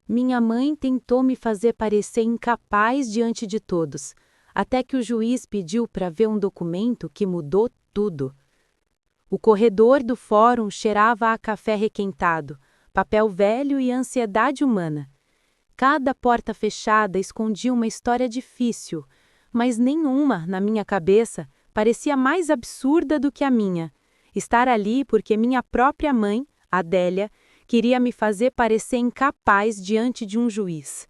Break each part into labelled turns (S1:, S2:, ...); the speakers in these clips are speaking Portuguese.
S1: Minha mãe tentou me fazer parecer incapaz diante de todos, até que o juiz pediu para ver um documento que mudou tudo. O corredor do fórum cheirava a café requentado, papel velho e ansiedade humana. Cada porta fechada escondia uma história difícil, mas nenhuma, na minha cabeça, parecia mais absurda do que a minha. Estar ali porque minha própria mãe, Adélia, queria me fazer parecer incapaz diante de um juiz.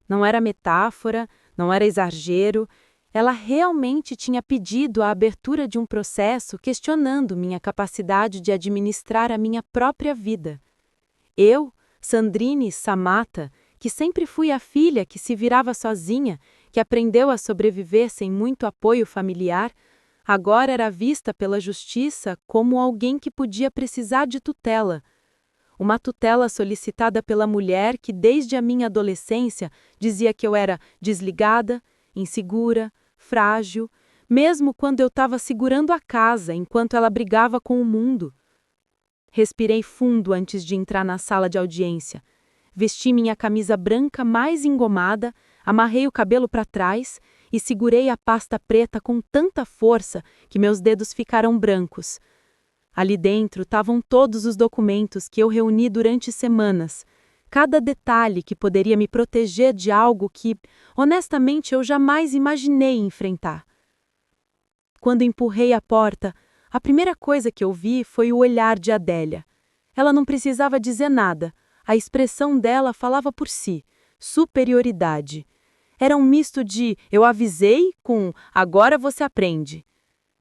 S1: Não era metáfora, não era exagero. Ela realmente tinha pedido a abertura de um processo questionando minha capacidade de administrar a minha própria vida. Eu, Sandrine Samata, que sempre fui a filha que se virava sozinha, que aprendeu a sobreviver sem muito apoio familiar, agora era vista pela justiça como alguém que podia precisar de tutela. Uma tutela solicitada pela mulher que, desde a minha adolescência, dizia que eu era desligada, insegura, frágil, mesmo quando eu estava segurando a casa enquanto ela brigava com o mundo. Respirei fundo antes de entrar na sala de audiência. Vesti minha camisa branca mais engomada, amarrei o cabelo para trás e segurei a pasta preta com tanta força que meus dedos ficaram brancos. Ali dentro estavam todos os documentos que eu reuni durante semanas, cada detalhe que poderia me proteger de algo que, honestamente, eu jamais imaginei enfrentar. Quando empurrei a porta, a primeira coisa que eu vi foi o olhar de Adélia. Ela não precisava dizer nada, a expressão dela falava por si, superioridade. Era um misto de eu avisei com agora você aprende.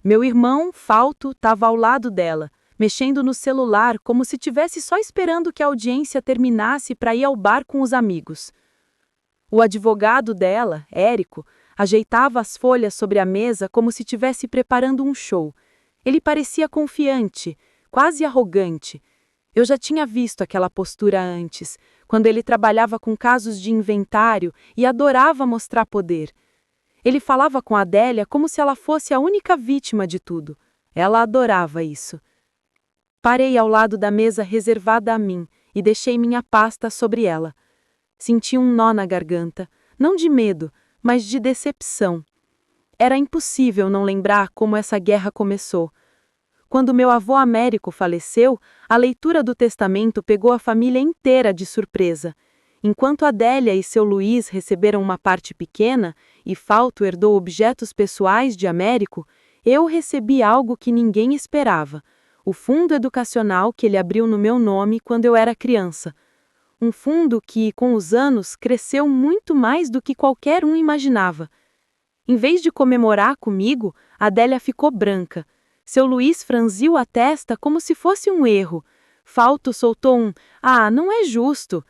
S1: Meu irmão, Falto, estava ao lado dela, mexendo no celular como se tivesse só esperando que a audiência terminasse para ir ao bar com os amigos. O advogado dela, Érico, ajeitava as folhas sobre a mesa como se estivesse preparando um show. Ele parecia confiante, quase arrogante. Eu já tinha visto aquela postura antes, quando ele trabalhava com casos de inventário e adorava mostrar poder. Ele falava com Adélia como se ela fosse a única vítima de tudo. Ela adorava isso. Parei ao lado da mesa reservada a mim e deixei minha pasta sobre ela. Senti um nó na garganta, não de medo, mas de decepção. Era impossível não lembrar como essa guerra começou. Quando meu avô Américo faleceu, a leitura do testamento pegou a família inteira de surpresa. Enquanto Adélia e seu Luiz receberam uma parte pequena e Falto herdou objetos pessoais de Américo, eu recebi algo que ninguém esperava: o fundo educacional que ele abriu no meu nome quando eu era criança. Um fundo que, com os anos, cresceu muito mais do que qualquer um imaginava. Em vez de comemorar comigo, Adélia ficou branca. Seu Luiz franziu a testa como se fosse um erro. Falto soltou um "Ah, não é justo".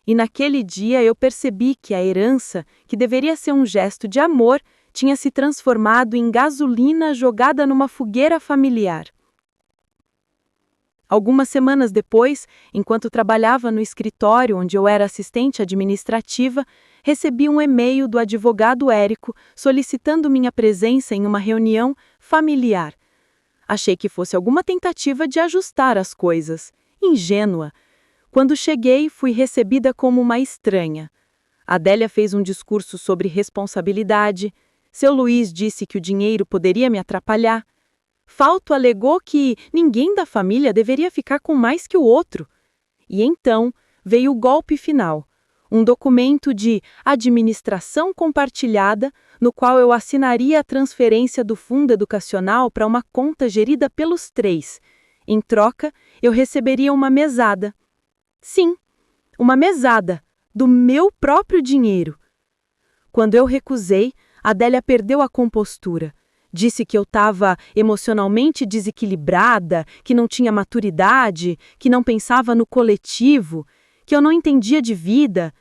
S1: E naquele dia eu percebi que a herança, que deveria ser um gesto de amor, tinha se transformado em gasolina jogada numa fogueira familiar. Algumas semanas depois, enquanto trabalhava no escritório onde eu era assistente administrativa, recebi um e-mail do advogado Érico solicitando minha presença em uma reunião familiar. Achei que fosse alguma tentativa de ajustar as coisas. Ingênua. Quando cheguei, fui recebida como uma estranha. Adélia fez um discurso sobre responsabilidade. Seu Luiz disse que o dinheiro poderia me atrapalhar. Falto alegou que ninguém da família deveria ficar com mais que o outro. E então veio o golpe final. Um documento de administração compartilhada, no qual eu assinaria a transferência do fundo educacional para uma conta gerida pelos três. Em troca, eu receberia uma mesada. Sim, uma mesada, do meu próprio dinheiro. Quando eu recusei, Adélia perdeu a compostura. Disse que eu estava emocionalmente desequilibrada, que não tinha maturidade, que não pensava no coletivo, que eu não entendia de vida.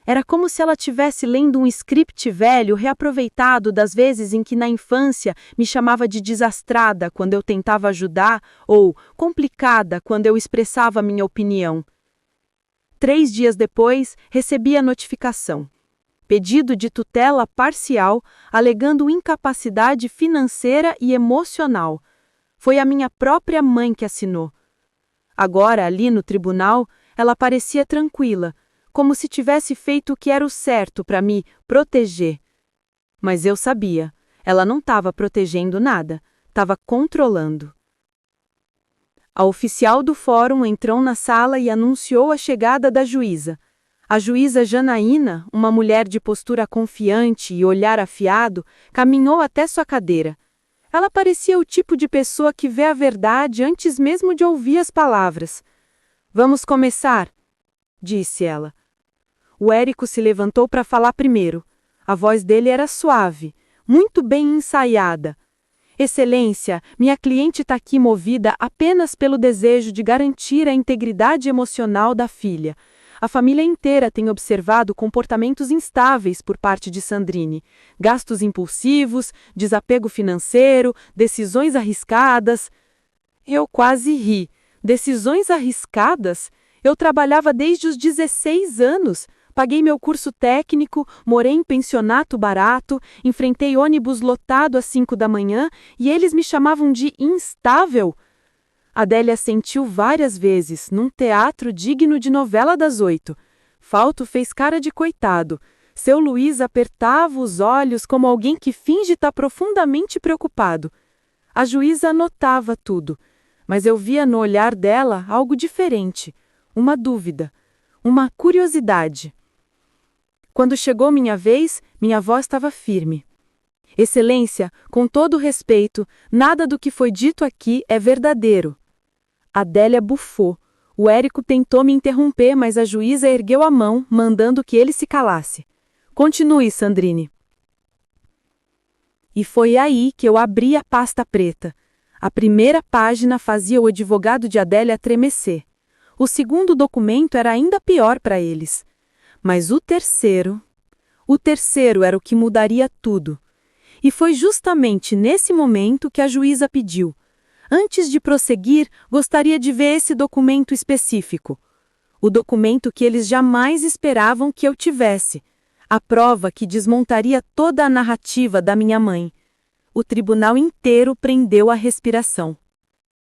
S1: Era como se ela estivesse lendo um script velho reaproveitado das vezes em que na infância me chamava de desastrada quando eu tentava ajudar ou complicada quando eu expressava minha opinião. 3 dias depois, recebi a notificação. Pedido de tutela parcial, alegando incapacidade financeira e emocional. Foi a minha própria mãe que assinou. Agora, ali no tribunal, ela parecia tranquila, como se tivesse feito o que era o certo para me proteger. Mas eu sabia, ela não estava protegendo nada, estava controlando. A oficial do fórum entrou na sala e anunciou a chegada da juíza. A juíza Janaína, uma mulher de postura confiante e olhar afiado, caminhou até sua cadeira. Ela parecia o tipo de pessoa que vê a verdade antes mesmo de ouvir as palavras. "Vamos começar", disse ela. O Érico se levantou para falar primeiro. A voz dele era suave, muito bem ensaiada. "Excelência, minha cliente está aqui movida apenas pelo desejo de garantir a integridade emocional da filha. A família inteira tem observado comportamentos instáveis por parte de Sandrine. Gastos impulsivos, desapego financeiro, decisões arriscadas." Eu quase ri. Decisões arriscadas? Eu trabalhava desde os 16 anos. Paguei meu curso técnico, morei em pensionato barato, enfrentei ônibus lotado às 5 da manhã e eles me chamavam de instável. Adélia sentiu várias vezes, num teatro digno de novela das 8. Fausto fez cara de coitado. Seu Luiz apertava os olhos como alguém que finge estar profundamente preocupado. A juíza anotava tudo, mas eu via no olhar dela algo diferente, uma dúvida, uma curiosidade. Quando chegou minha vez, minha voz estava firme. "Excelência, com todo respeito, nada do que foi dito aqui é verdadeiro." Adélia bufou. O Érico tentou me interromper, mas a juíza ergueu a mão, mandando que ele se calasse. "Continue, Sandrine." E foi aí que eu abri a pasta preta. A primeira página fazia o advogado de Adélia tremecer. O segundo documento era ainda pior para eles. Mas o terceiro era o que mudaria tudo. E foi justamente nesse momento que a juíza pediu: "Antes de prosseguir, gostaria de ver esse documento específico." O documento que eles jamais esperavam que eu tivesse. A prova que desmontaria toda a narrativa da minha mãe. O tribunal inteiro prendeu a respiração.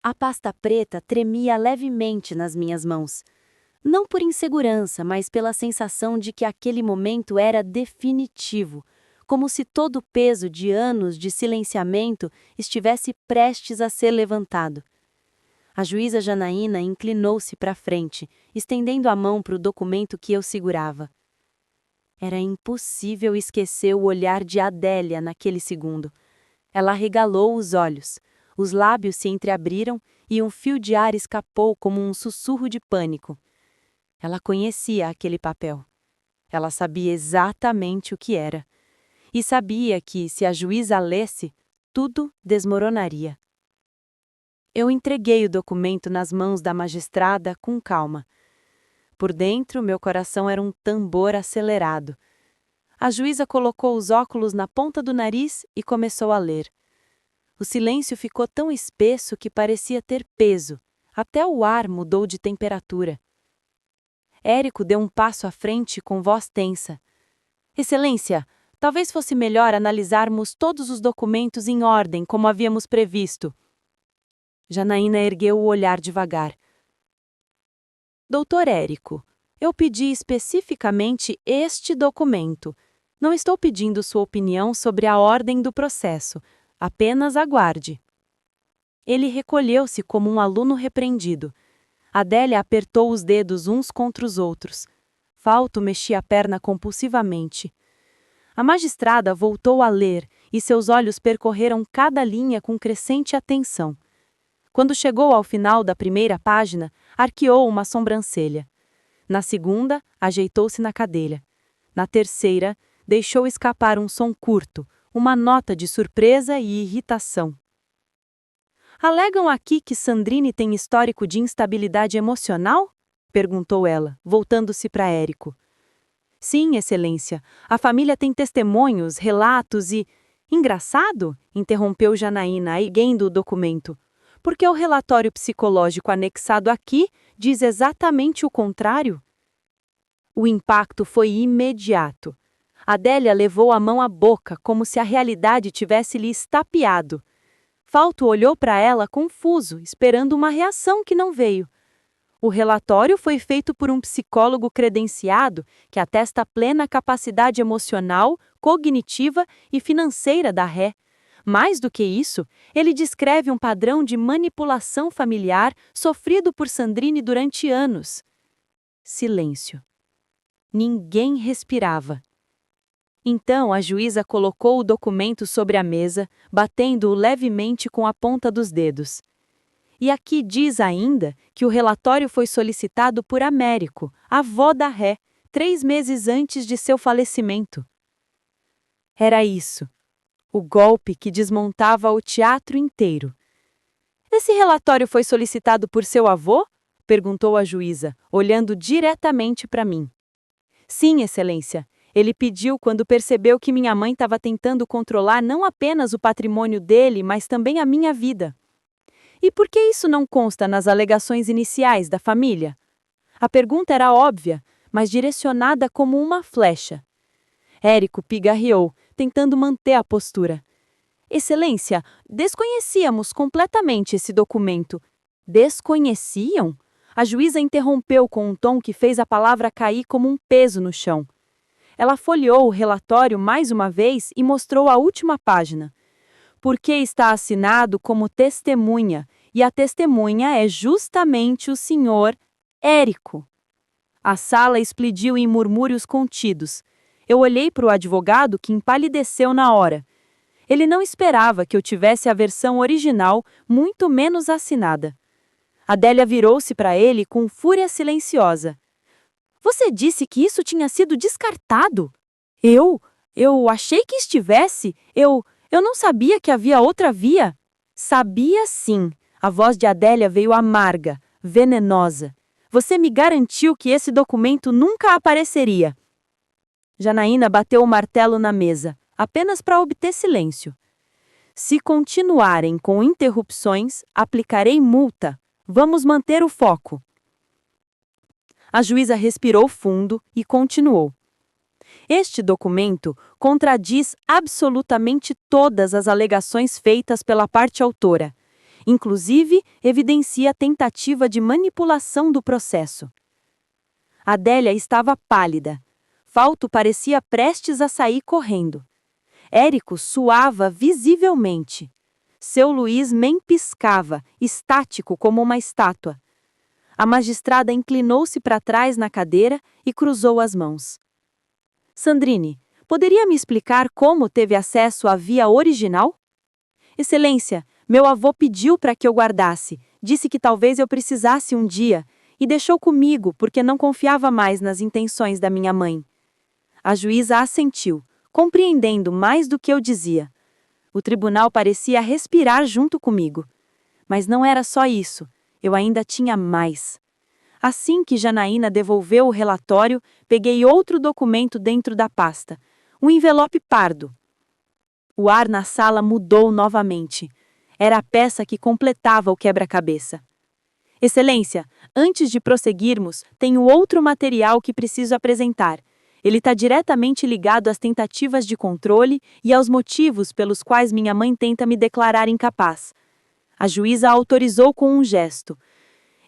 S1: A pasta preta tremia levemente nas minhas mãos. Não por insegurança, mas pela sensação de que aquele momento era definitivo, como se todo o peso de anos de silenciamento estivesse prestes a ser levantado. A juíza Janaína inclinou-se para a frente, estendendo a mão para o documento que eu segurava. Era impossível esquecer o olhar de Adélia naquele segundo. Ela arregalou os olhos, os lábios se entreabriram e um fio de ar escapou como um sussurro de pânico. Ela conhecia aquele papel. Ela sabia exatamente o que era. E sabia que, se a juíza lesse, tudo desmoronaria. Eu entreguei o documento nas mãos da magistrada com calma. Por dentro, meu coração era um tambor acelerado. A juíza colocou os óculos na ponta do nariz e começou a ler. O silêncio ficou tão espesso que parecia ter peso. Até o ar mudou de temperatura. Érico deu um passo à frente com voz tensa. "Excelência, talvez fosse melhor analisarmos todos os documentos em ordem, como havíamos previsto." Janaína ergueu o olhar devagar. "Doutor Érico, eu pedi especificamente este documento. Não estou pedindo sua opinião sobre a ordem do processo. Apenas aguarde." Ele recolheu-se como um aluno repreendido. Adélia apertou os dedos uns contra os outros. Fausto mexia a perna compulsivamente. A magistrada voltou a ler e seus olhos percorreram cada linha com crescente atenção. Quando chegou ao final da primeira página, arqueou uma sobrancelha. Na segunda, ajeitou-se na cadeira. Na terceira, deixou escapar um som curto, uma nota de surpresa e irritação. "Alegam aqui que Sandrine tem histórico de instabilidade emocional?" perguntou ela, voltando-se para Érico. "Sim, excelência. A família tem testemunhos, relatos e..." "Engraçado?" interrompeu Janaína, erguendo o documento. "Porque o relatório psicológico anexado aqui diz exatamente o contrário." O impacto foi imediato. Adélia levou a mão à boca, como se a realidade tivesse lhe estapeado. Fausto olhou para ela confuso, esperando uma reação que não veio. O relatório foi feito por um psicólogo credenciado que atesta a plena capacidade emocional, cognitiva e financeira da ré. Mais do que isso, ele descreve um padrão de manipulação familiar sofrido por Sandrine durante anos. Silêncio. Ninguém respirava. Então a juíza colocou o documento sobre a mesa, batendo-o levemente com a ponta dos dedos. E aqui diz ainda que o relatório foi solicitado por Américo, avó da ré, 3 meses antes de seu falecimento. Era isso. O golpe que desmontava o teatro inteiro. Esse relatório foi solicitado por seu avô? Perguntou a juíza, olhando diretamente para mim. Sim, Excelência. Ele pediu quando percebeu que minha mãe estava tentando controlar não apenas o patrimônio dele, mas também a minha vida. E por que isso não consta nas alegações iniciais da família? A pergunta era óbvia, mas direcionada como uma flecha. Érico pigarreou, tentando manter a postura. Excelência, desconhecíamos completamente esse documento. Desconheciam? A juíza interrompeu com um tom que fez a palavra cair como um peso no chão. Ela folheou o relatório mais uma vez e mostrou a última página. Porque está assinado como testemunha, e a testemunha é justamente o senhor Érico. A sala explodiu em murmúrios contidos. Eu olhei para o advogado que empalideceu na hora. Ele não esperava que eu tivesse a versão original, muito menos assinada. Adélia virou-se para ele com fúria silenciosa. Você disse que isso tinha sido descartado? Eu achei que estivesse. Eu não sabia que havia outra via. Sabia sim. A voz de Adélia veio amarga, venenosa. Você me garantiu que esse documento nunca apareceria. Janaína bateu o martelo na mesa, apenas para obter silêncio. Se continuarem com interrupções, aplicarei multa. Vamos manter o foco. A juíza respirou fundo e continuou. Este documento contradiz absolutamente todas as alegações feitas pela parte autora. Inclusive, evidencia a tentativa de manipulação do processo. Adélia estava pálida. Fausto parecia prestes a sair correndo. Érico suava visivelmente. Seu Luiz nem piscava, estático como uma estátua. A magistrada inclinou-se para trás na cadeira e cruzou as mãos. Sandrine, poderia me explicar como teve acesso à via original? Excelência, meu avô pediu para que eu guardasse, disse que talvez eu precisasse um dia, e deixou comigo porque não confiava mais nas intenções da minha mãe. A juíza assentiu, compreendendo mais do que eu dizia. O tribunal parecia respirar junto comigo. Mas não era só isso. Eu ainda tinha mais. Assim que Janaína devolveu o relatório, peguei outro documento dentro da pasta. Um envelope pardo. O ar na sala mudou novamente. Era a peça que completava o quebra-cabeça. Excelência, antes de prosseguirmos, tenho outro material que preciso apresentar. Ele está diretamente ligado às tentativas de controle e aos motivos pelos quais minha mãe tenta me declarar incapaz. A juíza autorizou com um gesto.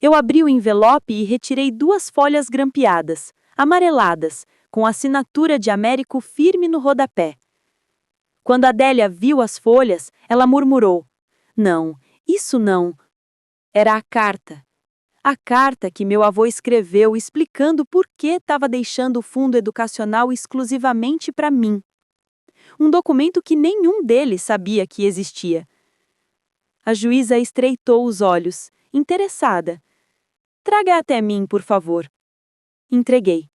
S1: Eu abri o envelope e retirei 2 folhas grampeadas, amareladas, com a assinatura de Américo firme no rodapé. Quando Adélia viu as folhas, ela murmurou. Não, isso não. Era a carta. A carta que meu avô escreveu explicando por que estava deixando o fundo educacional exclusivamente para mim. Um documento que nenhum deles sabia que existia. A juíza estreitou os olhos, interessada. Traga até mim, por favor. Entreguei.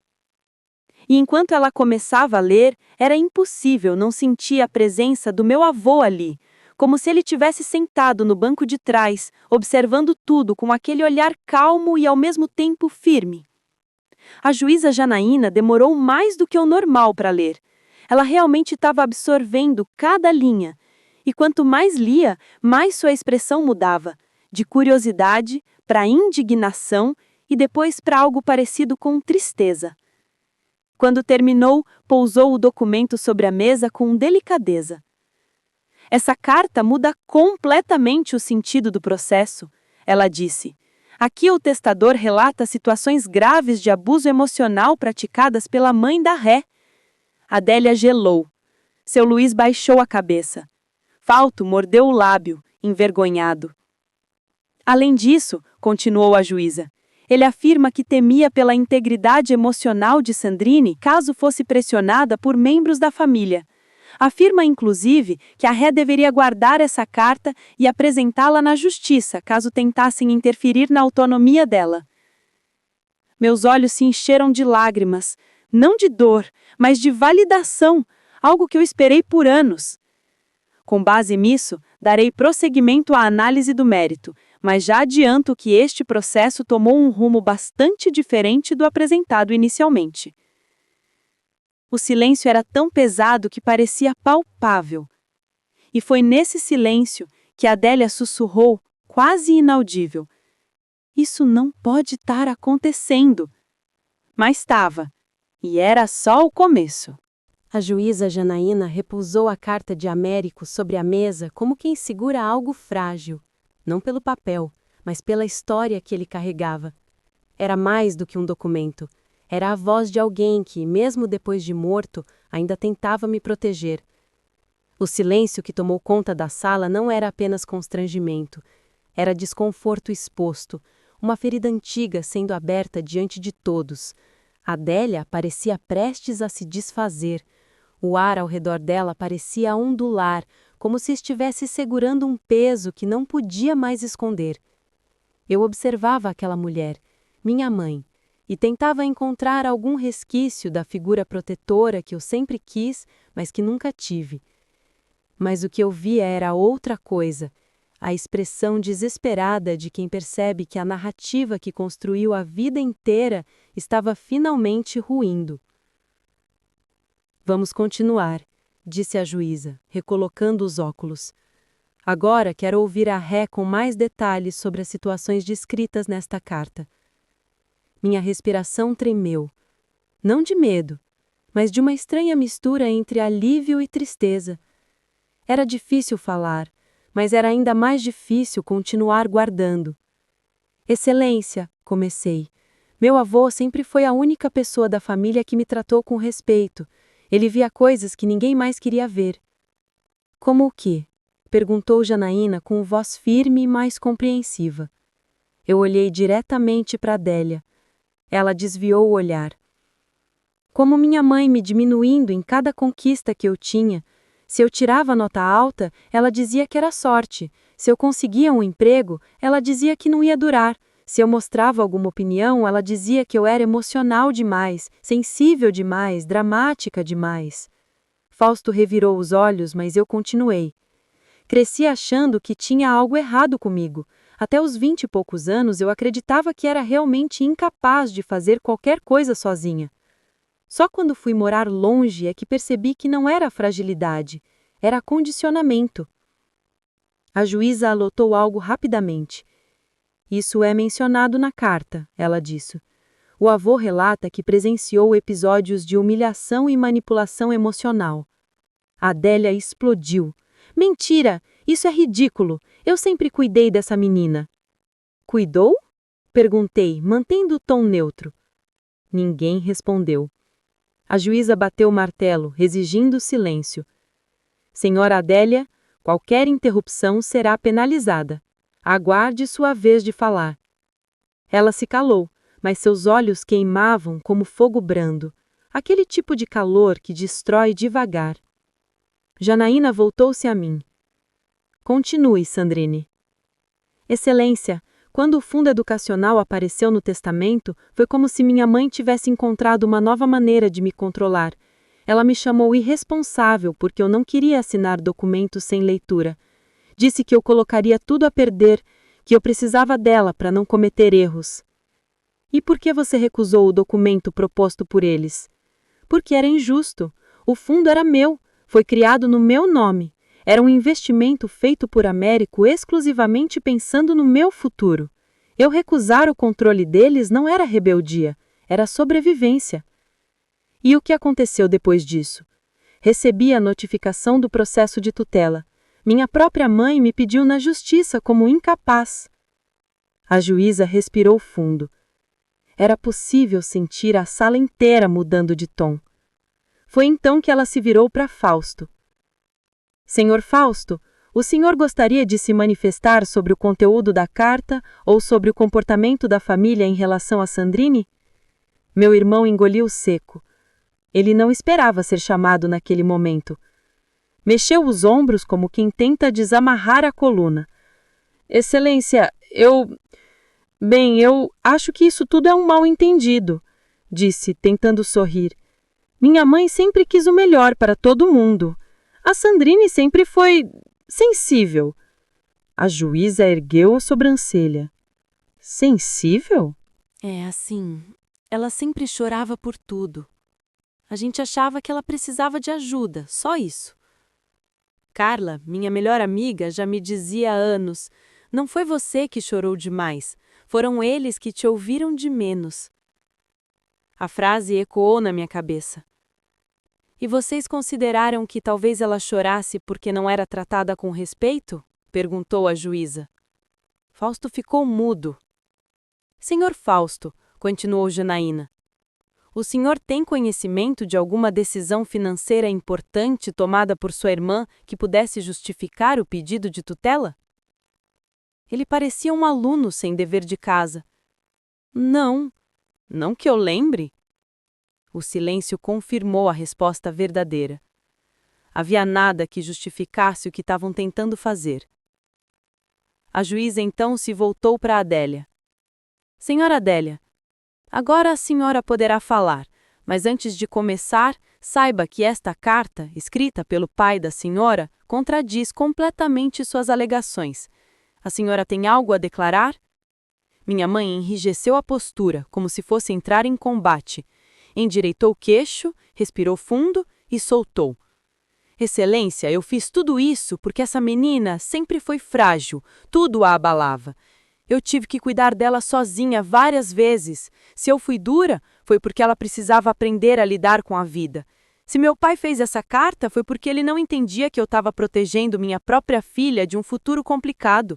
S1: E enquanto ela começava a ler, era impossível não sentir a presença do meu avô ali, como se ele tivesse sentado no banco de trás, observando tudo com aquele olhar calmo e ao mesmo tempo firme. A juíza Janaína demorou mais do que o normal para ler. Ela realmente estava absorvendo cada linha. E quanto mais lia, mais sua expressão mudava, de curiosidade para indignação e depois para algo parecido com tristeza. Quando terminou, pousou o documento sobre a mesa com delicadeza. Essa carta muda completamente o sentido do processo, ela disse.
S2: Aqui o testador relata situações graves de abuso emocional praticadas pela mãe da ré. Adélia gelou. Seu Luís baixou a cabeça. Fausto mordeu o lábio, envergonhado. Além disso, continuou a juíza, ele afirma que temia pela integridade emocional de Sandrine caso fosse pressionada por membros da família. Afirma, inclusive, que a ré deveria guardar essa carta e apresentá-la na justiça caso tentassem interferir na autonomia dela. Meus olhos se encheram de lágrimas, não de dor, mas de validação, algo que eu esperei por anos. Com base nisso, darei prosseguimento à análise do mérito, mas já adianto que este processo tomou um rumo bastante diferente do apresentado inicialmente. O silêncio era tão pesado que parecia palpável. E foi nesse silêncio que Adélia sussurrou, quase inaudível: "Isso não pode estar acontecendo." Mas estava, e era só o começo.
S1: A juíza Janaína repousou a carta de Américo sobre a mesa como quem segura algo frágil, não pelo papel, mas pela história que ele carregava. Era mais do que um documento. Era a voz de alguém que, mesmo depois de morto, ainda tentava me proteger. O silêncio que tomou conta da sala não era apenas constrangimento. Era desconforto exposto, uma ferida antiga sendo aberta diante de todos. Adélia parecia prestes a se desfazer. O ar ao redor dela parecia ondular, como se estivesse segurando um peso que não podia mais esconder. Eu observava aquela mulher, minha mãe, e tentava encontrar algum resquício da figura protetora que eu sempre quis, mas que nunca tive. Mas o que eu via era outra coisa, a expressão desesperada de quem percebe que a narrativa que construiu a vida inteira estava finalmente ruindo. "Vamos continuar", disse a juíza, recolocando os óculos. "Agora quero ouvir a ré com mais detalhes sobre as situações descritas nesta carta." Minha respiração tremeu, não de medo, mas de uma estranha mistura entre alívio e tristeza. Era difícil falar, mas era ainda mais difícil continuar guardando. "Excelência", comecei. "Meu avô sempre foi a única pessoa da família que me tratou com respeito. Ele via coisas que ninguém mais queria ver." "Como o quê?" perguntou Janaína com voz firme e mais compreensiva. Eu olhei diretamente para Adélia. Ela desviou o olhar. "Como minha mãe me diminuindo em cada conquista que eu tinha. Se eu tirava nota alta, ela dizia que era sorte. Se eu conseguia um emprego, ela dizia que não ia durar. Se eu mostrava alguma opinião, ela dizia que eu era emocional demais, sensível demais, dramática demais." Fausto revirou os olhos, mas eu continuei. "Cresci achando que tinha algo errado comigo. Até os 20 e poucos anos eu acreditava que era realmente incapaz de fazer qualquer coisa sozinha. Só quando fui morar longe é que percebi que não era fragilidade, era condicionamento." A juíza anotou algo rapidamente. "Isso é mencionado na carta", ela disse. "O avô relata que presenciou episódios de humilhação e manipulação emocional." Adélia explodiu. "Mentira! Isso é ridículo! Eu sempre cuidei dessa menina." "Cuidou?" perguntei, mantendo o tom neutro. Ninguém respondeu. A juíza bateu o martelo, exigindo silêncio. "Senhora Adélia, qualquer interrupção será penalizada. Aguarde sua vez de falar." Ela se calou, mas seus olhos queimavam como fogo brando, aquele tipo de calor que destrói devagar. Janaína voltou-se a mim. "Continue, Sandrine." "Excelência, quando o fundo educacional apareceu no testamento, foi como se minha mãe tivesse encontrado uma nova maneira de me controlar. Ela me chamou irresponsável porque eu não queria assinar documentos sem leitura. Disse que eu colocaria tudo a perder, que eu precisava dela para não cometer erros." "E por que você recusou o documento proposto por eles?" "Porque era injusto. O fundo era meu, foi criado no meu nome. Era um investimento feito por Américo exclusivamente pensando no meu futuro. Eu recusar o controle deles não era rebeldia, era sobrevivência." E o que aconteceu depois disso? Recebi a notificação do processo de tutela. Minha própria mãe me pediu na justiça como incapaz.
S2: A juíza respirou fundo. Era possível sentir a sala inteira mudando de tom. Foi então que ela se virou para Fausto. Senhor Fausto, o senhor gostaria de se manifestar sobre o conteúdo da carta ou sobre o comportamento da família em relação a Sandrine? Meu irmão engoliu seco. Ele não esperava ser chamado naquele momento. Mexeu os ombros como quem tenta desamarrar a coluna. Excelência, Bem, eu acho que isso tudo é um mal-entendido, disse, tentando sorrir. Minha mãe sempre quis o melhor para todo mundo. A Sandrine sempre foi sensível. A juíza ergueu a sobrancelha. Sensível?
S1: Assim, ela sempre chorava por tudo. A gente achava que ela precisava de ajuda, só isso. Carla, minha melhor amiga, já me dizia há anos: não foi você que chorou demais, foram eles que te ouviram de menos. A frase ecoou na minha cabeça. E vocês consideraram que talvez ela chorasse porque não era tratada com respeito? Perguntou a juíza. Fausto ficou mudo. Senhor Fausto, continuou Janaína, o senhor tem conhecimento de alguma decisão financeira importante tomada por sua irmã que pudesse justificar o pedido de tutela? Ele parecia um aluno sem dever de casa. Não que eu lembre. O silêncio confirmou a resposta verdadeira. Havia nada que justificasse o que estavam tentando fazer. A juíza então se voltou para Adélia. Senhora Adélia, agora a senhora poderá falar, mas antes de começar, saiba que esta carta, escrita pelo pai da senhora, contradiz completamente suas alegações. A senhora tem algo a declarar? Minha mãe enrijeceu a postura, como se fosse entrar em combate. Endireitou o queixo, respirou fundo e soltou. Excelência, eu fiz tudo isso porque essa menina sempre foi frágil, tudo a abalava. Eu tive que cuidar dela sozinha várias vezes. Se eu fui dura, foi porque ela precisava aprender a lidar com a vida. Se meu pai fez essa carta, foi porque ele não entendia que eu estava protegendo minha própria filha de um futuro complicado.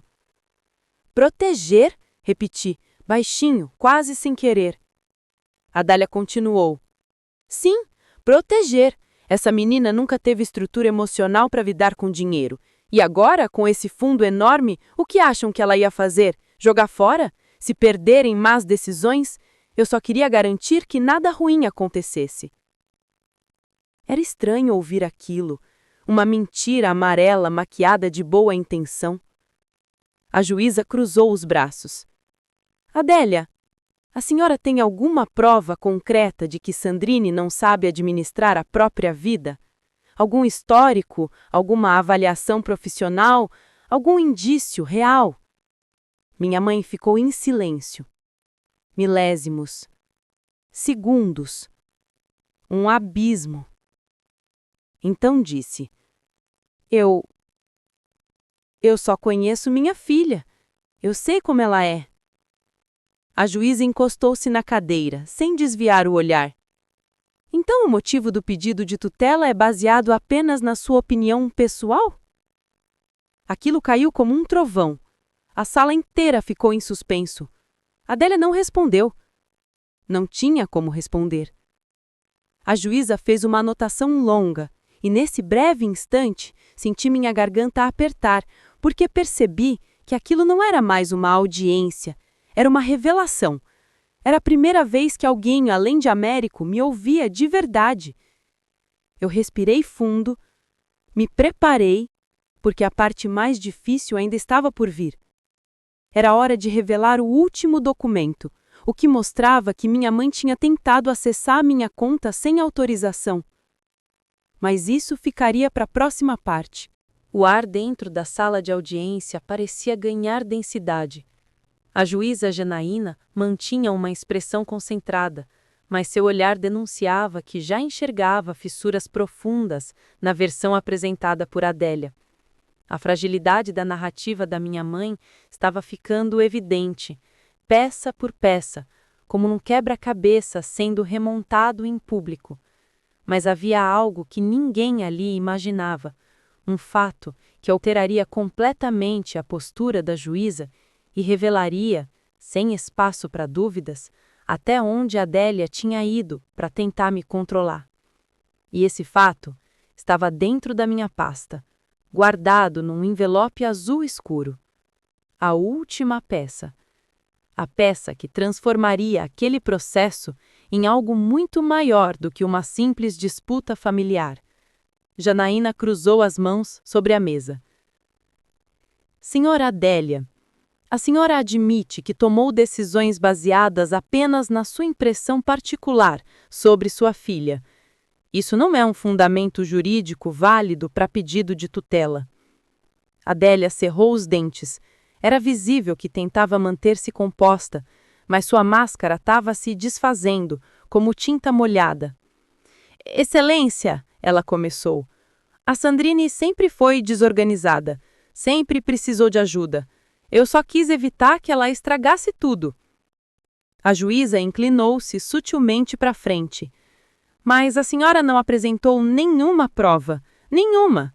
S1: Proteger? Repeti, baixinho, quase sem querer. Adália continuou. Sim, proteger. Essa menina nunca teve estrutura emocional para lidar com dinheiro. E agora, com esse fundo enorme, o que acham que ela ia fazer? Jogar fora? Se perder em más decisões? Eu só queria garantir que nada ruim acontecesse. Era estranho ouvir aquilo, uma mentira amarela maquiada de boa intenção. A juíza cruzou os braços. Adélia, a senhora tem alguma prova concreta de que Sandrine não sabe administrar a própria vida? Algum histórico, alguma avaliação profissional, algum indício real? Minha mãe ficou em silêncio. Milésimos. Segundos. Um abismo. Então disse: Eu só conheço minha filha. Eu sei como ela é. A juíza encostou-se na cadeira, sem desviar o olhar. Então o motivo do pedido de tutela é baseado apenas na sua opinião pessoal? Aquilo caiu como um trovão. A sala inteira ficou em suspenso. Adélia não respondeu. Não tinha como responder. A juíza fez uma anotação longa, e nesse breve instante senti minha garganta apertar, porque percebi que aquilo não era mais uma audiência, era uma revelação. Era a primeira vez que alguém, além de Américo, me ouvia de verdade. Eu respirei fundo, me preparei, porque a parte mais difícil ainda estava por vir. Era hora de revelar o último documento, o que mostrava que minha mãe tinha tentado acessar minha conta sem autorização. Mas isso ficaria para a próxima parte. O ar dentro da sala de audiência parecia ganhar densidade. A juíza Janaína mantinha uma expressão concentrada, mas seu olhar denunciava que já enxergava fissuras profundas na versão apresentada por Adélia. A fragilidade da narrativa da minha mãe estava ficando evidente, peça por peça, como num quebra-cabeça sendo remontado em público. Mas havia algo que ninguém ali imaginava, um fato que alteraria completamente a postura da juíza e revelaria, sem espaço para dúvidas, até onde Adélia tinha ido para tentar me controlar. E esse fato estava dentro da minha pasta, guardado num envelope azul escuro. A última peça. A peça que transformaria aquele processo em algo muito maior do que uma simples disputa familiar. Janaína cruzou as mãos sobre a mesa. Senhora Adélia, a senhora admite que tomou decisões baseadas apenas na sua impressão particular sobre sua filha. Isso não é um fundamento jurídico válido para pedido de tutela. Adélia cerrou os dentes. Era visível que tentava manter-se composta, mas sua máscara estava se desfazendo, como tinta molhada. Excelência, ela começou. A Sandrine sempre foi desorganizada, sempre precisou de ajuda. Eu só quis evitar que ela estragasse tudo. A juíza inclinou-se sutilmente para frente. Mas a senhora não apresentou nenhuma prova, nenhuma.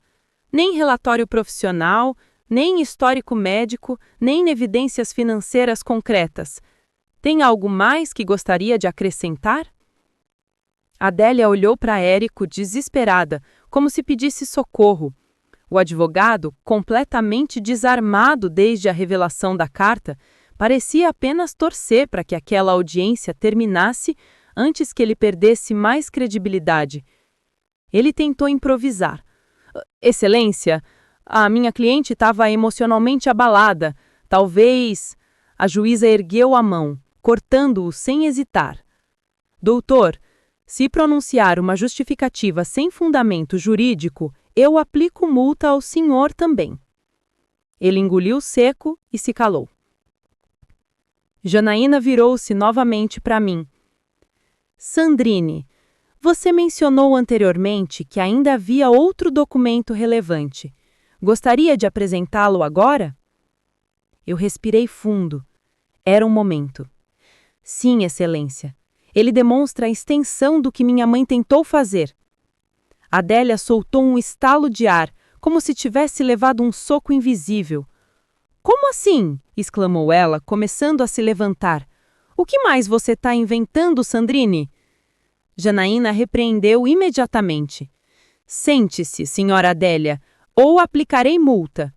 S1: Nem relatório profissional, nem histórico médico, nem evidências financeiras concretas. Tem algo mais que gostaria de acrescentar? Adélia olhou para Érico desesperada, como se pedisse socorro. O advogado, completamente desarmado desde a revelação da carta, parecia apenas torcer para que aquela audiência terminasse antes que ele perdesse mais credibilidade. Ele tentou improvisar. Excelência, a minha cliente estava emocionalmente abalada. Talvez... A juíza ergueu a mão, cortando-o sem hesitar. Doutor, se pronunciar uma justificativa sem fundamento jurídico, eu aplico multa ao senhor também. Ele engoliu seco e se calou. Janaína virou-se novamente para mim. Sandrine, você mencionou anteriormente que ainda havia outro documento relevante. Gostaria de apresentá-lo agora? Eu respirei fundo. Era um momento. Sim, Excelência. Ele demonstra a extensão do que minha mãe tentou fazer. Adélia soltou um estalo de ar, como se tivesse levado um soco invisível. Como assim? Exclamou ela, começando a se levantar. O que mais você está inventando, Sandrine? Janaína repreendeu imediatamente. Sente-se, senhora Adélia, ou aplicarei multa.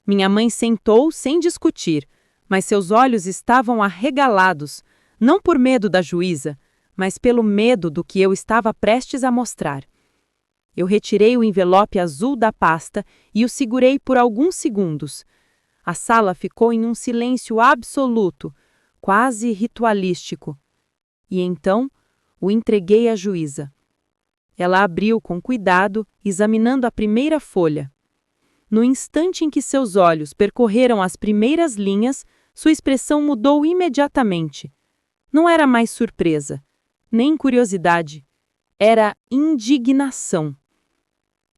S1: Minha mãe sentou sem discutir, mas seus olhos estavam arregalados, não por medo da juíza, mas pelo medo do que eu estava prestes a mostrar. Eu retirei o envelope azul da pasta e o segurei por alguns segundos. A sala ficou em um silêncio absoluto, quase ritualístico. E então o entreguei à juíza. Ela abriu com cuidado, examinando a primeira folha. No instante em que seus olhos percorreram as primeiras linhas, sua expressão mudou imediatamente. Não era mais surpresa, nem curiosidade. Era indignação.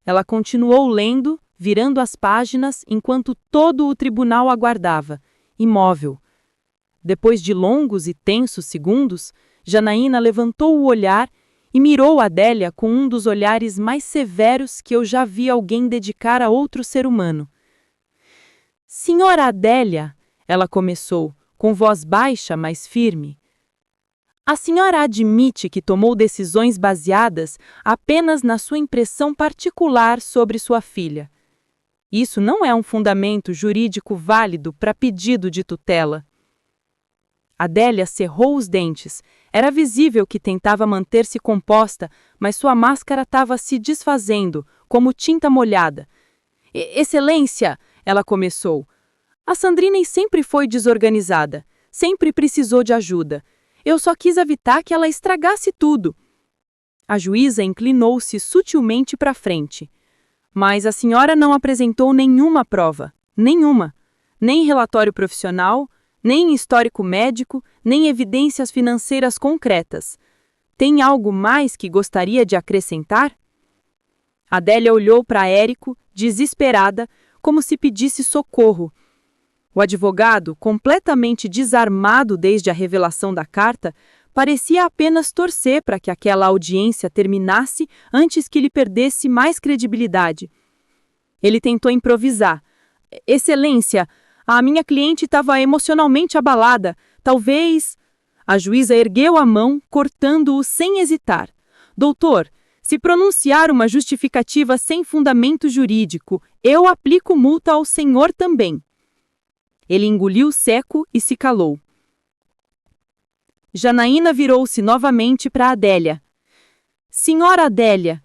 S1: Ela continuou lendo, virando as páginas, enquanto todo o tribunal aguardava, imóvel. Depois de longos e tensos segundos, Janaína levantou o olhar e mirou Adélia com um dos olhares mais severos que eu já vi alguém dedicar a outro ser humano. Senhora Adélia, ela começou, com voz baixa, mas firme. A senhora admite que tomou decisões baseadas apenas na sua impressão particular sobre sua filha. Isso não é um fundamento jurídico válido para pedido de tutela. Adélia cerrou os dentes. Era visível que tentava manter-se composta, mas sua máscara estava se desfazendo, como tinta molhada. Excelência, ela começou. A Sandrine sempre foi desorganizada, sempre precisou de ajuda. Eu só quis evitar que ela estragasse tudo. A juíza inclinou-se sutilmente para frente. Mas a senhora não apresentou nenhuma prova, nenhuma. Nem relatório profissional, nem histórico médico, nem evidências financeiras concretas. Tem algo mais que gostaria de acrescentar? Adélia olhou para Érico, desesperada, como se pedisse socorro. O advogado, completamente desarmado desde a revelação da carta, parecia apenas torcer para que aquela audiência terminasse antes que lhe perdesse mais credibilidade. Ele tentou improvisar. Excelência,
S2: A minha cliente estava emocionalmente abalada. Talvez... A juíza ergueu a mão, cortando-o sem hesitar. Doutor, se pronunciar uma justificativa sem fundamento jurídico, eu aplico multa ao senhor também. Ele engoliu seco e se calou. Janaína virou-se novamente para Adélia. Senhora Adélia,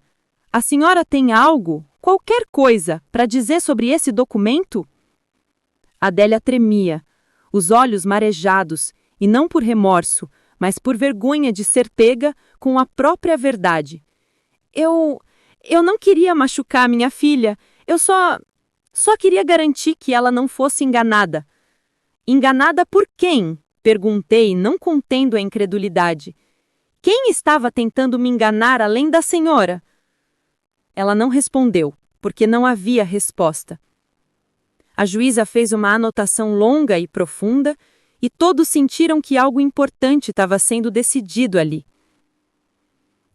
S2: a senhora tem algo, qualquer coisa, para dizer sobre esse documento? Adélia tremia, os olhos marejados, e não por remorso, mas por vergonha de ser pega com a própria verdade. Eu não queria machucar minha filha, eu só queria garantir que ela não fosse enganada. Enganada por quem? Perguntei, não contendo a incredulidade. Quem estava tentando me enganar além da senhora? Ela não respondeu, porque não havia resposta. A juíza fez uma anotação longa e profunda, e todos sentiram que algo importante estava sendo decidido ali.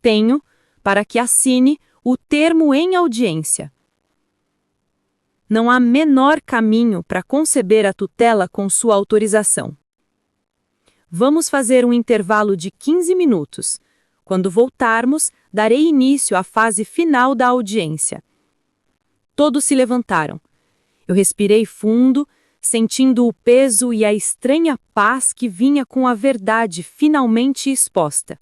S2: Tenho, para que assine, o termo em audiência. Não há menor caminho para conceber a tutela com sua autorização. Vamos fazer um intervalo de 15 minutos. Quando voltarmos, darei início à fase final da audiência. Todos se levantaram. Eu respirei fundo, sentindo o peso e a estranha paz que vinha com a verdade finalmente exposta.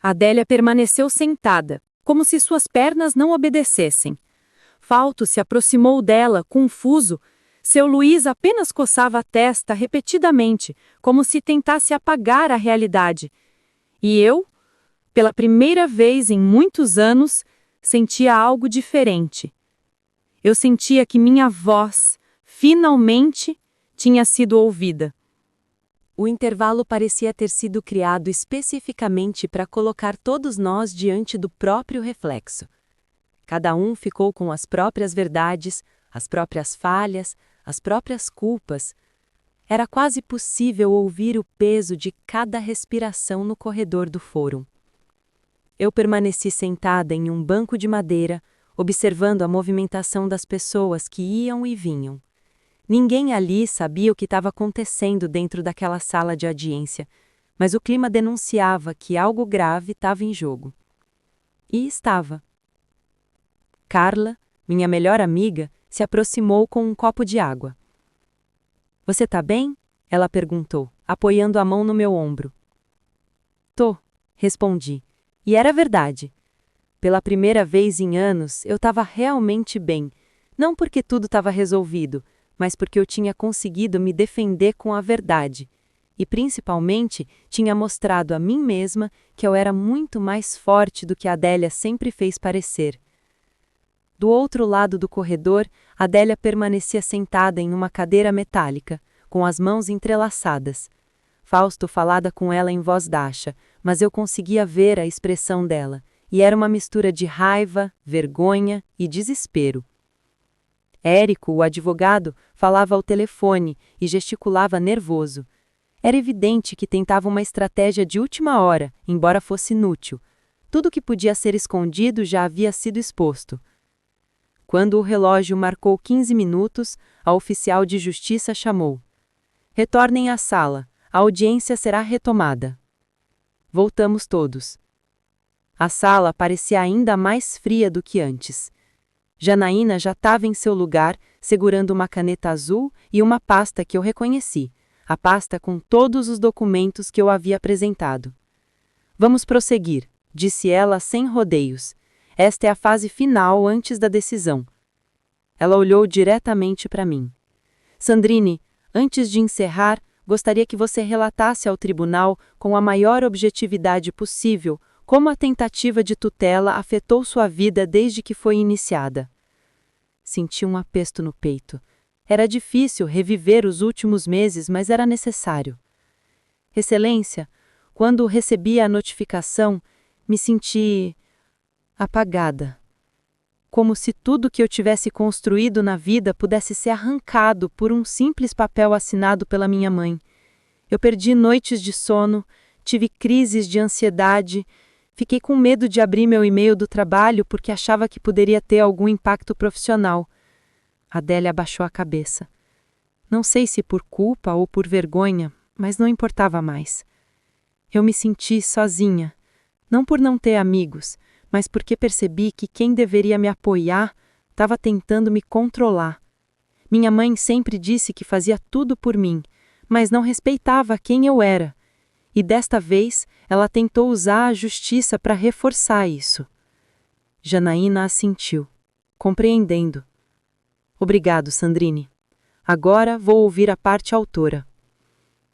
S2: Adélia permaneceu sentada, como se suas pernas não obedecessem. Fausto se aproximou dela, confuso. Seu Luís apenas coçava a testa repetidamente, como se tentasse apagar a realidade. E eu, pela primeira vez em muitos anos, sentia algo diferente. Eu sentia que minha voz, finalmente, tinha sido ouvida.
S1: O intervalo parecia ter sido criado especificamente para colocar todos nós diante do próprio reflexo. Cada um ficou com as próprias verdades, as próprias falhas, as próprias culpas. Era quase possível ouvir o peso de cada respiração no corredor do fórum. Eu permaneci sentada em um banco de madeira, observando a movimentação das pessoas que iam e vinham. Ninguém ali sabia o que estava acontecendo dentro daquela sala de audiência, mas o clima denunciava que algo grave estava em jogo. E estava. Carla, minha melhor amiga, se aproximou com um copo de água. Você tá bem? Ela perguntou, apoiando a mão no meu ombro. Tô, respondi. E era verdade. Pela primeira vez em anos, eu estava realmente bem, não porque tudo estava resolvido, mas porque eu tinha conseguido me defender com a verdade, e principalmente tinha mostrado a mim mesma que eu era muito mais forte do que a Adélia sempre fez parecer. Do outro lado do corredor, Adélia permanecia sentada em uma cadeira metálica, com as mãos entrelaçadas. Fausto falava com ela em voz baixa, mas eu conseguia ver a expressão dela, e era uma mistura de raiva, vergonha e desespero. Érico, o advogado, falava ao telefone e gesticulava nervoso. Era evidente que tentava uma estratégia de última hora, embora fosse inútil. Tudo que podia ser escondido já havia sido exposto. Quando o relógio marcou 15 minutos, a oficial de justiça chamou. Retornem à sala, a audiência será retomada. Voltamos todos. A sala parecia ainda mais fria do que antes. Janaína já estava em seu lugar, segurando uma caneta azul e uma pasta que eu reconheci, a pasta com todos os documentos que eu havia apresentado. Vamos prosseguir, disse ela sem rodeios. Esta é a fase final antes da decisão. Ela olhou diretamente para mim. Sandrine, antes de encerrar, gostaria que você relatasse ao tribunal, com a maior objetividade possível, como a tentativa de tutela afetou sua vida desde que foi iniciada. Senti um apesto no peito. Era difícil reviver os últimos meses, mas era necessário. Excelência, quando recebi a notificação, me senti apagada. Como se tudo que eu tivesse construído na vida pudesse ser arrancado por um simples papel assinado pela minha mãe. Eu perdi noites de sono, tive crises de ansiedade, fiquei com medo de abrir meu e-mail do trabalho porque achava que poderia ter algum impacto profissional.
S2: Adélia abaixou a cabeça. Não sei se por culpa ou por vergonha, mas não importava mais. Eu me senti sozinha, não por não ter amigos, mas porque percebi que quem deveria me apoiar estava tentando me controlar. Minha mãe sempre disse que fazia tudo por mim, mas não respeitava quem eu era. E desta vez, ela tentou usar a justiça para reforçar isso. Janaína assentiu, compreendendo. Obrigado, Sandrine. Agora vou ouvir a parte autora.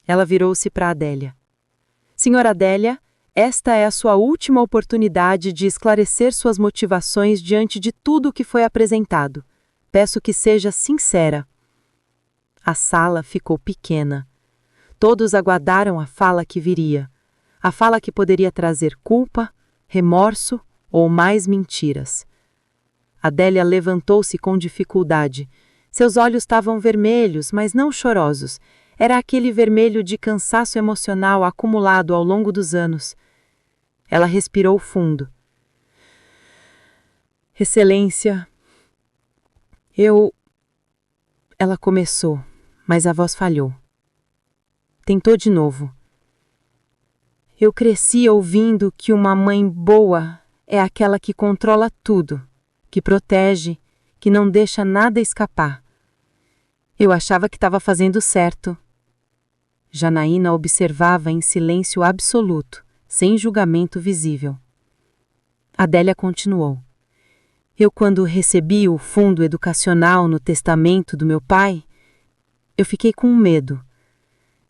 S2: Ela virou-se para Adélia. Senhora Adélia, esta é a sua última oportunidade de esclarecer suas motivações diante de tudo o que foi apresentado. Peço que seja sincera. A sala ficou pequena. Todos aguardaram a fala que viria. A fala que poderia trazer culpa, remorso ou mais mentiras. Adélia levantou-se com dificuldade. Seus olhos estavam vermelhos, mas não chorosos. Era aquele vermelho de cansaço emocional acumulado ao longo dos anos. Ela respirou fundo. Excelência, Ela começou, mas a voz falhou. Tentou de novo. Eu cresci ouvindo que uma mãe boa é aquela que controla tudo, que protege, que não deixa nada escapar. Eu achava que estava fazendo certo. Janaína observava em silêncio absoluto, sem julgamento visível. Adélia continuou. Quando recebi o fundo educacional no testamento do meu pai, eu fiquei com medo.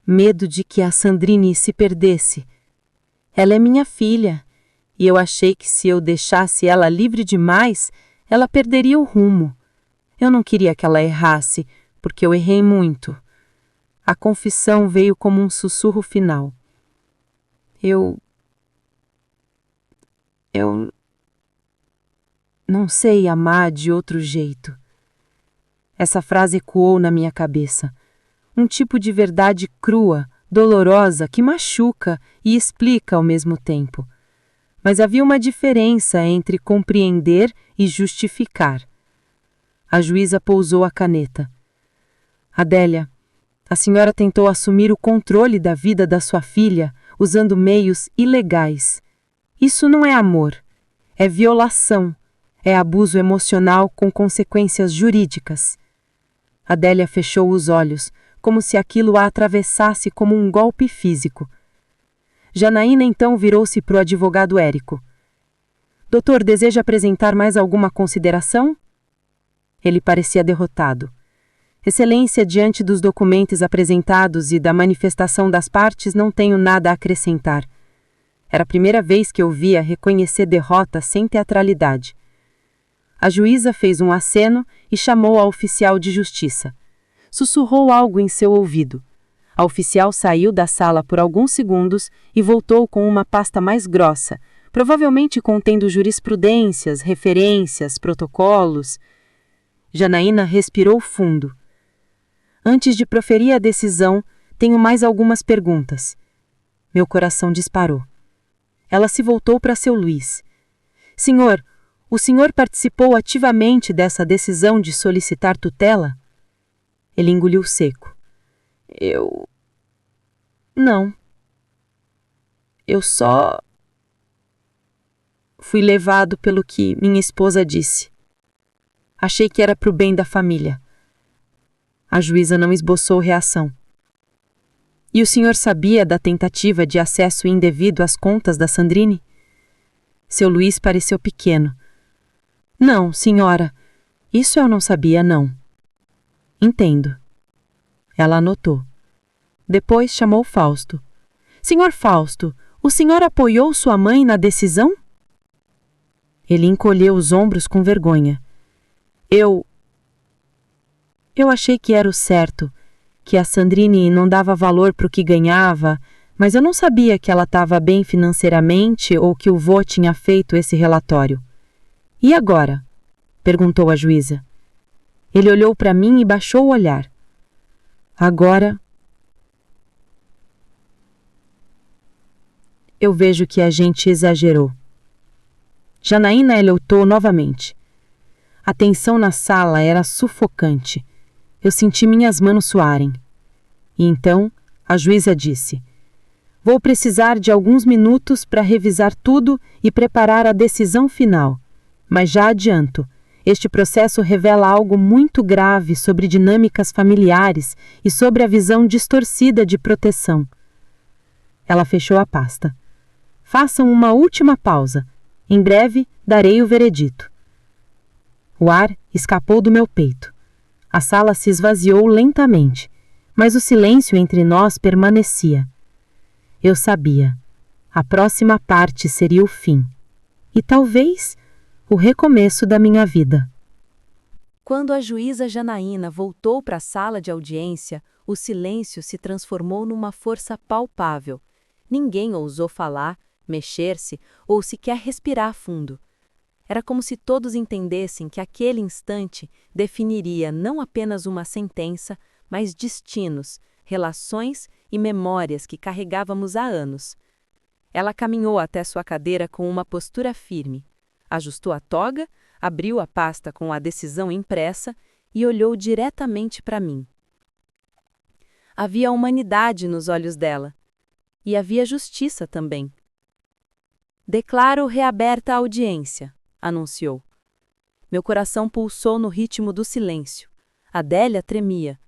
S2: Medo de que a Sandrine se perdesse. Ela é minha filha, e eu achei que se eu deixasse ela livre demais, ela perderia o rumo. Eu não queria que ela errasse, porque eu errei muito. A confissão veio como um sussurro final. Eu não sei amar de outro jeito. Essa frase ecoou na minha cabeça. Um tipo de verdade crua, dolorosa, que machuca e explica ao mesmo tempo. Mas havia uma diferença entre compreender e justificar. A juíza pousou a caneta. Adélia, a senhora tentou assumir o controle da vida da sua filha usando meios ilegais. Isso não é amor, é violação, é abuso emocional com consequências jurídicas. Adélia fechou os olhos, como se aquilo a atravessasse como um golpe físico. Janaína então virou-se para o advogado Érico. Doutor, deseja apresentar mais alguma consideração? Ele parecia derrotado. Excelência, diante dos documentos apresentados e da manifestação das partes, não tenho nada a acrescentar. Era a primeira vez que eu via reconhecer derrota sem teatralidade. A juíza fez um aceno e chamou a oficial de justiça. Sussurrou algo em seu ouvido. A oficial saiu da sala por alguns segundos e voltou com uma pasta mais grossa, provavelmente contendo jurisprudências, referências, protocolos. Janaína respirou fundo. Antes de proferir a decisão, tenho mais algumas perguntas. Meu coração disparou. Ela se voltou para seu Luís. Senhor, o senhor participou ativamente dessa decisão de solicitar tutela? Ele engoliu seco. Não. Eu só fui levado pelo que minha esposa disse. Achei que era para o bem da família. A juíza não esboçou reação. E o senhor sabia da tentativa de acesso indevido às contas da Sandrine? Seu Luís pareceu pequeno. Não, senhora. Isso eu não sabia, não. Entendo. Ela anotou. Depois chamou Fausto. Senhor Fausto, o senhor apoiou sua mãe na decisão? Ele encolheu os ombros com vergonha. Eu achei que era o certo, que a Sandrine não dava valor para o que ganhava, mas eu não sabia que ela estava bem financeiramente ou que o vô tinha feito esse relatório. E agora? Perguntou a juíza. Ele olhou para mim e baixou o olhar. Agora, eu vejo que a gente exagerou. Janaína elotou novamente.
S1: A tensão na sala era sufocante. Eu senti minhas mãos suarem. E então, a juíza disse: "Vou precisar de alguns minutos para revisar tudo e preparar a decisão final. Mas já adianto, este processo revela algo muito grave sobre dinâmicas familiares e sobre a visão distorcida de proteção." Ela fechou a pasta. "Façam uma última pausa. Em breve, darei o veredito." O ar escapou do meu peito. A sala se esvaziou lentamente, mas o silêncio entre nós permanecia. Eu sabia. A próxima parte seria o fim. E talvez o recomeço da minha vida.
S2: Quando a juíza Janaína voltou para a sala de audiência, o silêncio se transformou numa força palpável. Ninguém ousou falar, mexer-se ou sequer respirar fundo. Era como se todos entendessem que aquele instante definiria não apenas uma sentença, mas destinos, relações e memórias que carregávamos há anos. Ela caminhou até sua cadeira com uma postura firme, ajustou a toga, abriu a pasta com a decisão impressa e olhou diretamente para mim. Havia humanidade nos olhos dela. E havia justiça também. "Declaro reaberta a audiência", anunciou. Meu coração pulsou no ritmo do silêncio. Adélia tremia.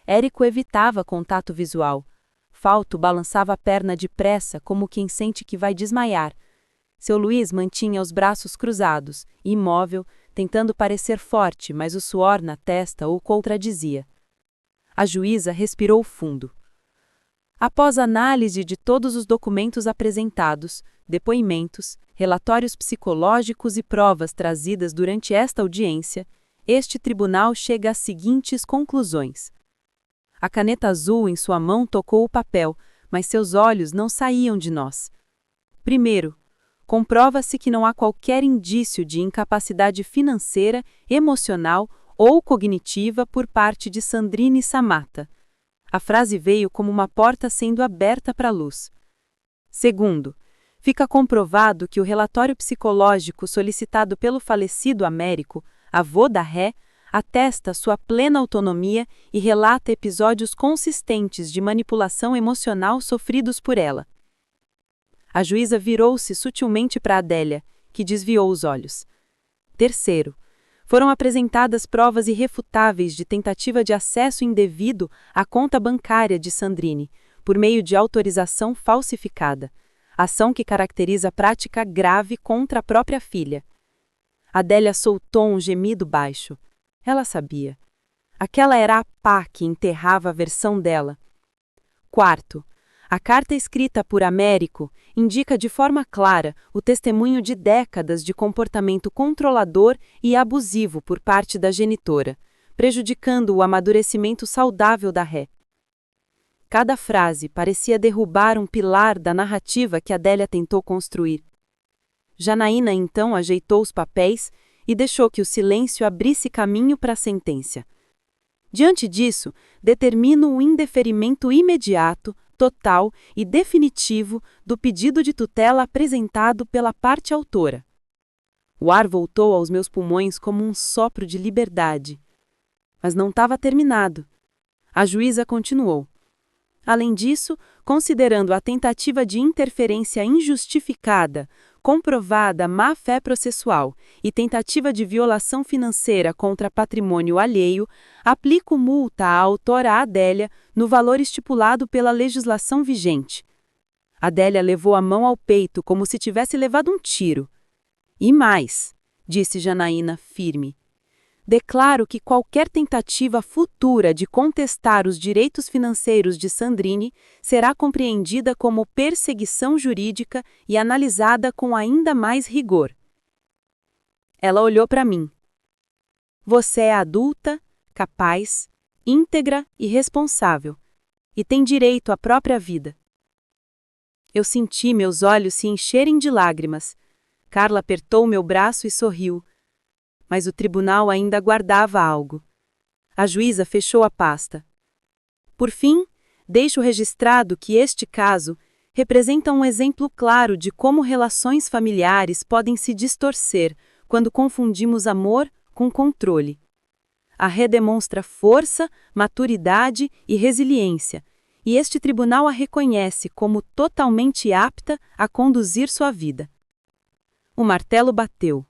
S2: Érico evitava contato visual. Fausto balançava a perna depressa, como quem sente que vai desmaiar. Seu Luiz mantinha os braços cruzados, imóvel, tentando parecer forte, mas o suor na testa o contradizia. A juíza respirou fundo. Após análise de todos os documentos apresentados, depoimentos, relatórios psicológicos e provas trazidas durante esta audiência, este tribunal chega às seguintes conclusões. A caneta azul em sua mão tocou o papel, mas seus olhos não saíam de nós. Primeiro, comprova-se que não há qualquer indício de incapacidade financeira, emocional ou cognitiva por parte de Sandrine Samatta. A frase veio como uma porta sendo aberta para a luz. Segundo, fica comprovado que o relatório psicológico solicitado pelo falecido Américo, avô da Ré, atesta sua plena autonomia e relata episódios consistentes de manipulação emocional sofridos por ela. A juíza virou-se sutilmente para Adélia, que desviou os olhos. Terceiro, foram apresentadas provas irrefutáveis de tentativa de acesso indevido à conta bancária de Sandrine, por meio de autorização falsificada, ação que caracteriza prática grave contra a própria filha. Adélia soltou um gemido baixo. Ela sabia. Aquela era a pá que enterrava a versão dela. Quarto, a carta escrita por Américo indica de forma clara o testemunho de décadas de comportamento controlador e abusivo por parte da genitora, prejudicando o amadurecimento saudável da Ré. Cada frase parecia derrubar um pilar da narrativa que Adélia tentou construir. Janaína então ajeitou os papéis e deixou que o silêncio abrisse caminho para a sentença. Diante disso, determino o indeferimento imediato, total e definitivo do pedido de tutela apresentado pela parte autora. O ar voltou aos meus pulmões como um sopro de liberdade. Mas não estava terminado. A juíza continuou. Além disso, considerando a tentativa de interferência injustificada, comprovada má-fé processual e tentativa de violação financeira contra patrimônio alheio, aplico multa à autora Adélia no valor estipulado pela legislação vigente. Adélia levou a mão ao peito como se tivesse levado um tiro. E mais, disse Janaína firme. Declaro que qualquer tentativa futura de contestar os direitos financeiros de Sandrine será compreendida como perseguição jurídica e analisada com ainda mais rigor. Ela olhou para mim. Você é adulta, capaz, íntegra e responsável, e tem direito à própria vida. Eu senti meus olhos se encherem de lágrimas. Carla apertou meu braço e sorriu. Mas o tribunal ainda guardava algo. A juíza fechou a pasta. Por fim, deixo registrado que este caso representa um exemplo claro de como relações familiares podem se distorcer quando confundimos amor com controle. A Ré demonstra força, maturidade e resiliência, e este tribunal a reconhece como totalmente apta a conduzir sua vida. O martelo bateu.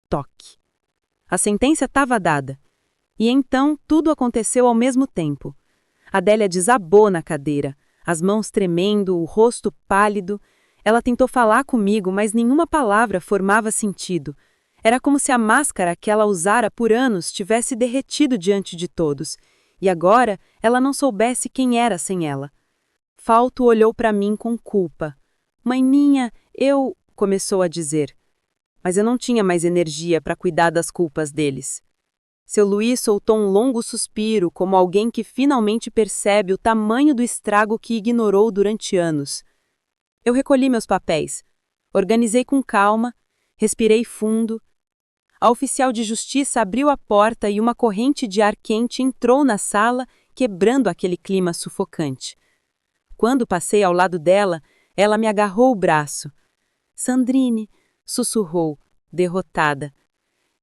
S2: Toque. A sentença estava dada. E então tudo aconteceu ao mesmo tempo. Adélia desabou na cadeira, as mãos tremendo, o rosto pálido. Ela tentou falar comigo, mas nenhuma palavra formava sentido. Era como se a máscara que ela usara por anos tivesse derretido diante de todos, e agora ela não soubesse quem era sem ela. Fausto olhou para mim com culpa. "Mãe minha, eu..." começou a dizer. Mas eu não tinha mais energia para cuidar das culpas deles. Seu Luís soltou um longo suspiro, como alguém que finalmente percebe o tamanho do estrago que ignorou durante anos. Eu recolhi meus papéis, organizei com calma, respirei fundo. A oficial de justiça abriu a porta e uma corrente de ar quente entrou na sala, quebrando aquele clima sufocante. Quando passei ao lado dela, ela me agarrou o braço. "Sandrine", sussurrou, derrotada.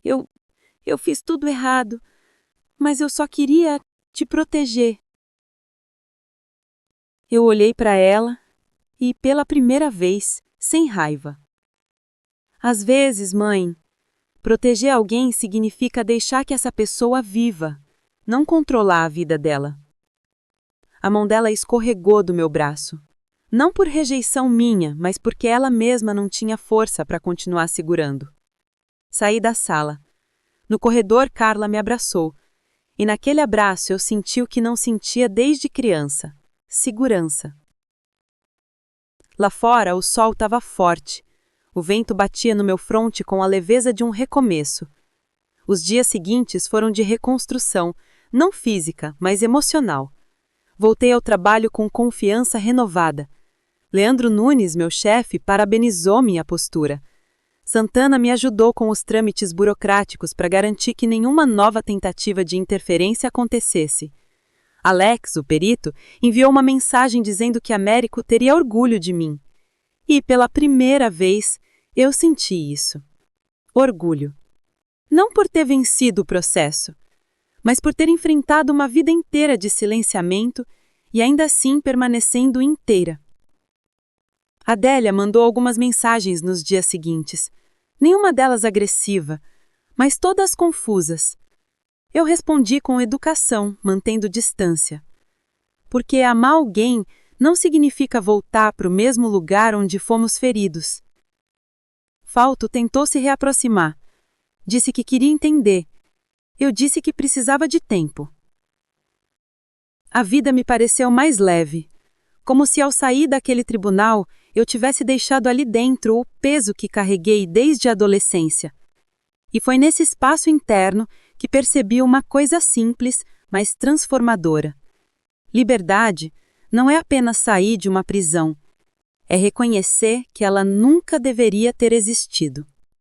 S2: Eu fiz tudo errado, mas eu só queria te proteger." Eu olhei para ela e, pela primeira vez, sem raiva. "Às vezes, mãe, proteger alguém significa deixar que essa pessoa viva, não controlar a vida dela." A mão dela escorregou do meu braço. Não por rejeição minha, mas porque ela mesma não tinha força para continuar segurando. Saí da sala. No corredor, Carla me abraçou. E naquele abraço eu senti o que não sentia desde criança: segurança. Lá fora, o sol estava forte. O vento batia no meu fronte com a leveza de um recomeço. Os dias seguintes foram de reconstrução, não física, mas emocional. Voltei ao trabalho com confiança renovada. Leandro Nunes, meu chefe, parabenizou minha postura. Santana me ajudou com os trâmites burocráticos para garantir que nenhuma nova tentativa de interferência acontecesse. Alex, o perito, enviou uma mensagem dizendo que Américo teria orgulho de mim. E, pela primeira vez, eu senti isso. Orgulho. Não por ter vencido o processo, mas por ter enfrentado uma vida inteira de silenciamento e ainda assim permanecendo inteira. Adélia mandou algumas mensagens nos dias seguintes, nenhuma delas agressiva, mas todas confusas. Eu respondi com educação, mantendo distância. Porque amar alguém não significa voltar para o mesmo lugar onde fomos feridos. Fausto tentou se reaproximar. Disse que queria entender. Eu disse que precisava de tempo. A vida me pareceu mais leve, como se ao sair daquele tribunal eu tivesse deixado ali dentro o peso que carreguei desde a adolescência. E foi nesse espaço interno que percebi uma coisa simples, mas transformadora. Liberdade não é apenas sair de uma prisão, é reconhecer que ela nunca deveria ter existido.